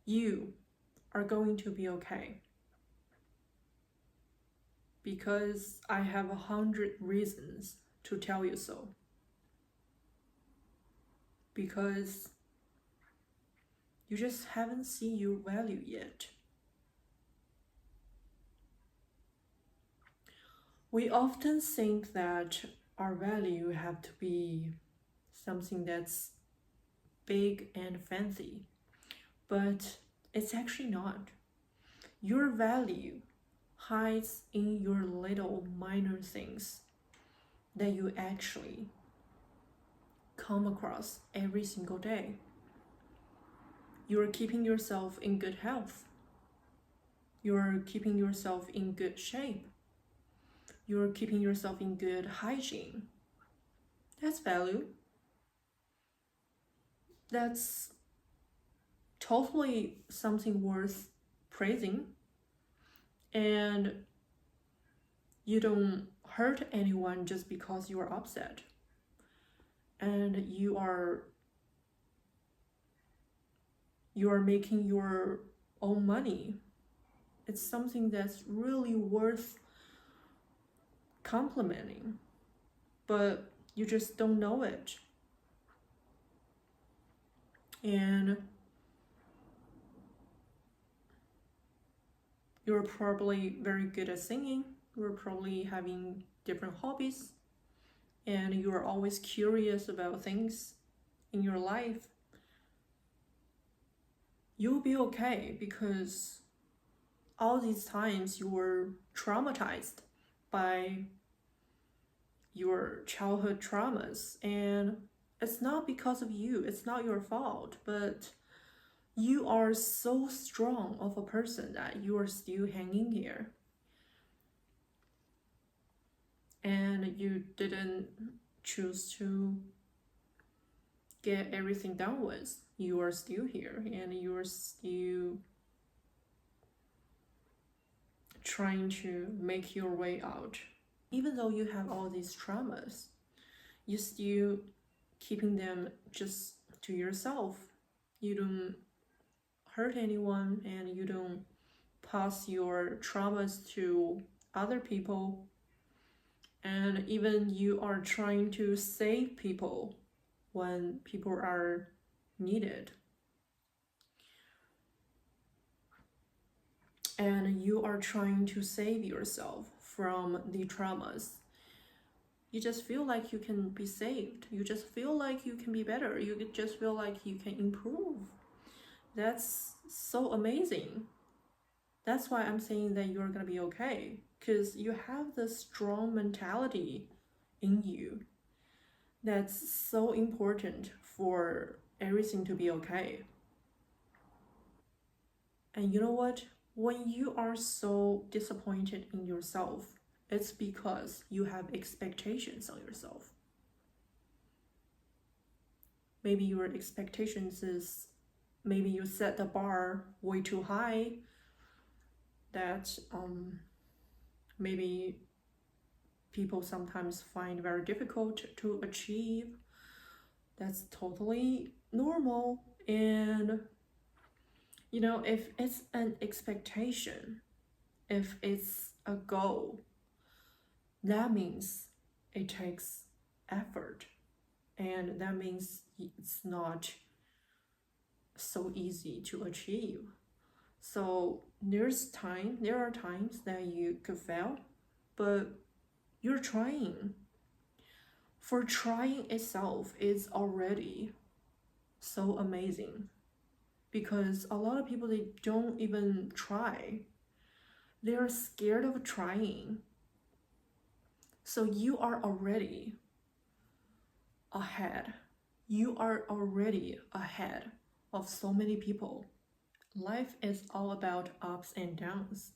you are going to be okay. Because I have 100 reasons to tell you so. Because you just haven't seen your value yet. We often think that our value have to be something that's big and fancy, but it's actually not. Your value hides in your little minor things that you actually come across every single day. You're keeping yourself in good health. You're keeping yourself in good shape. You're keeping yourself in good hygiene. That's value. That's totally something worth praising. And you don't hurt anyone just because you are upset. And you are making your own money. It's something that's really worth complimenting, but you just don't know it. And you're probably very good at singing, you're probably having different hobbies, and you're always curious about things in your life. You'll be okay because all these times you were traumatized by your childhood traumas, and it's not because of you, it's not your fault, but you are so strong of a person that you are still hanging here. And you didn't choose to get everything done with. You are still here and you are still trying to make your way out. Even though you have all these traumas, you still keeping them just to yourself. You don't hurt anyone and you don't pass your traumas to other people. And even you are trying to save people when people are needed. And you are trying to save yourself from the traumas. You just feel like you can be saved. You just feel like you can be better. You just feel like you can improve. That's so amazing. That's why I'm saying that you're gonna be okay, because you have this strong mentality in you that's so important for everything to be okay. And you know what? When you are so disappointed in yourself, it's because you have expectations on yourself. Maybe your expectations is, maybe you set the bar way too high, that maybe people sometimes find very difficult to achieve. That's totally normal. And if it's an expectation, if it's a goal, that means it takes effort, and that means it's not so easy to achieve. So there are times that you could fail, but you're trying. For trying itself is already so amazing, because a lot of people, they don't even try. They're scared of trying. So you are already ahead. You are already ahead of so many people. Life is all about ups and downs.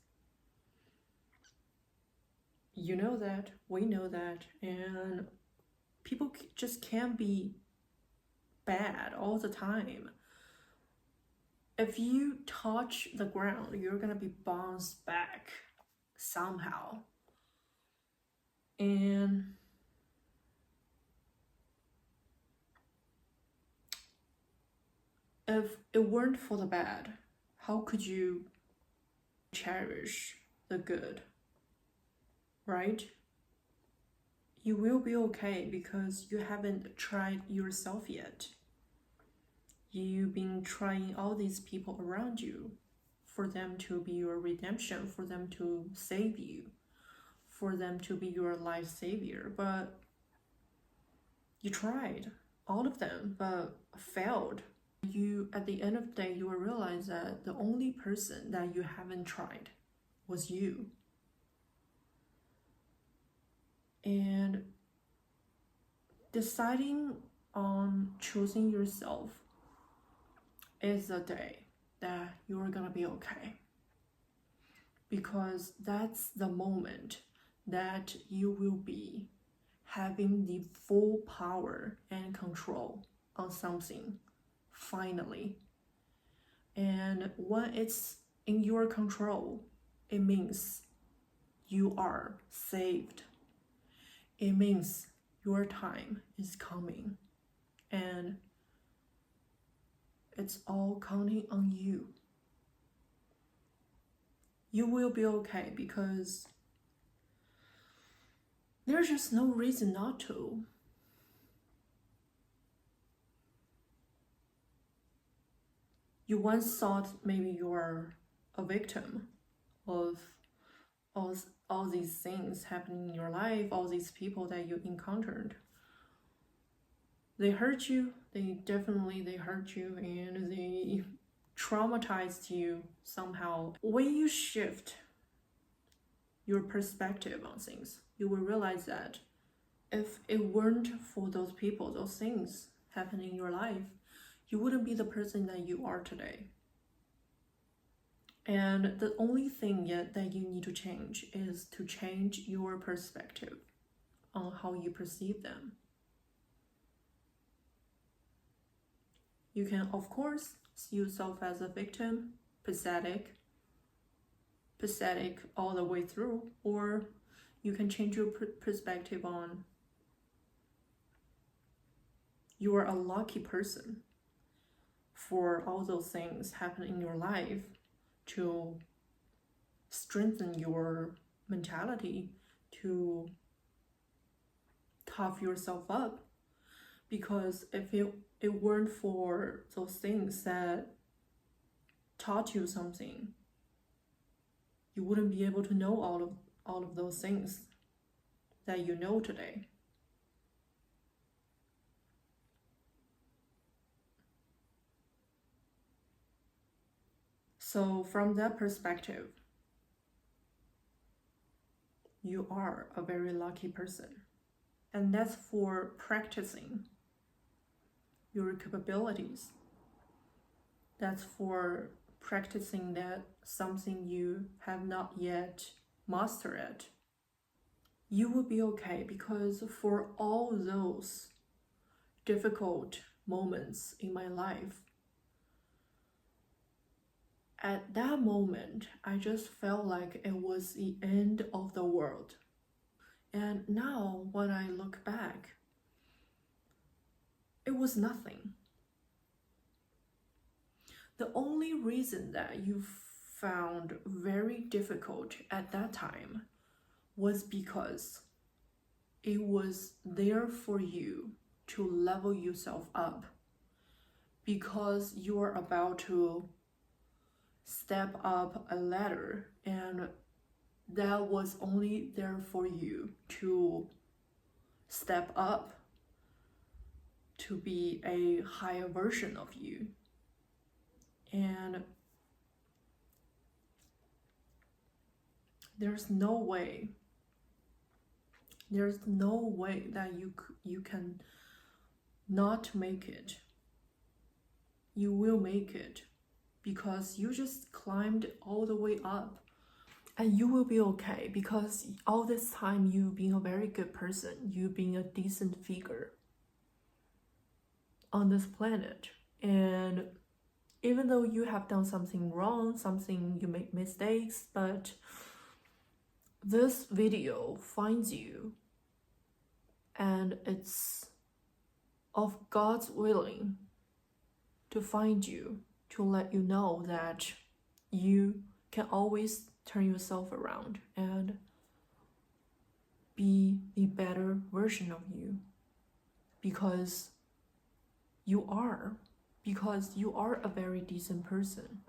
You know that, we know that, and people just can't be bad all the time. If you touch the ground, you're gonna be bounced back somehow. And if it weren't for the bad, how could you cherish the good, right? You will be okay because you haven't tried yourself yet. You've been trying all these people around you for them to be your redemption, for them to save you, for them to be your life savior. But you tried all of them, but failed. You, at the end of the day, you will realize that the only person that you haven't tried was you. And deciding on choosing yourself is the day that you're gonna be okay. Because that's the moment that you will be having the full power and control on something, finally. And when it's in your control, it means you are saved. It means your time is coming, and it's all counting on you. You will be okay because there's just no reason not to. You once thought maybe you're a victim of all these things happening in your life, all these people that you encountered. They hurt you, they hurt you, and they traumatized you somehow. When you shift your perspective on things, you will realize that if it weren't for those people, those things happening in your life, you wouldn't be the person that you are today. And the only thing yet that you need to change is to change your perspective on how you perceive them. You can, of course, see yourself as a victim, pathetic all the way through, or you can change your perspective on you are a lucky person for all those things happening in your life to strengthen your mentality, to tough yourself up. Because if it weren't for those things that taught you something, you wouldn't be able to know all of those things that you know today. So from that perspective, you are a very lucky person. And that's for practicing your capabilities. That's for practicing that something you have not yet mastered it. You will be okay because for all those difficult moments in my life, at that moment, I just felt like it was the end of the world. And now, when I look back, it was nothing. The only reason that you found very difficult at that time was because it was there for you to level yourself up, because you are about to step up a ladder, and that was only there for you to step up to be a higher version of you. And there's no way that you can not make it. You will make it because you just climbed all the way up. And you will be okay because all this time you being a very good person, you being a decent figure on this planet. And even though you have done something wrong, something you make mistakes, but this video finds you, and it's of God's willing to find you, to let you know that you can always turn yourself around and be the better version of you, because you are a very decent person,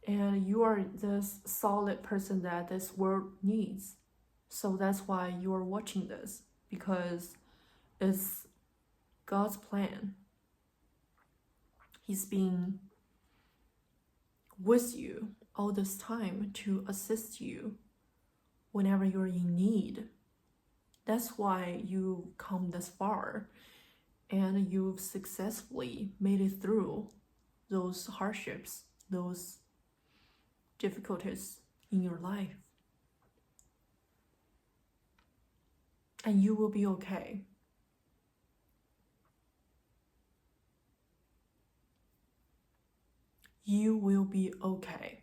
and you are this solid person that this world needs. So that's why you are watching this, because it's God's plan. He's been with you all this time to assist you whenever you're in need. That's why you've come this far and you've successfully made it through those hardships, those difficulties in your life. And you will be okay. You will be okay.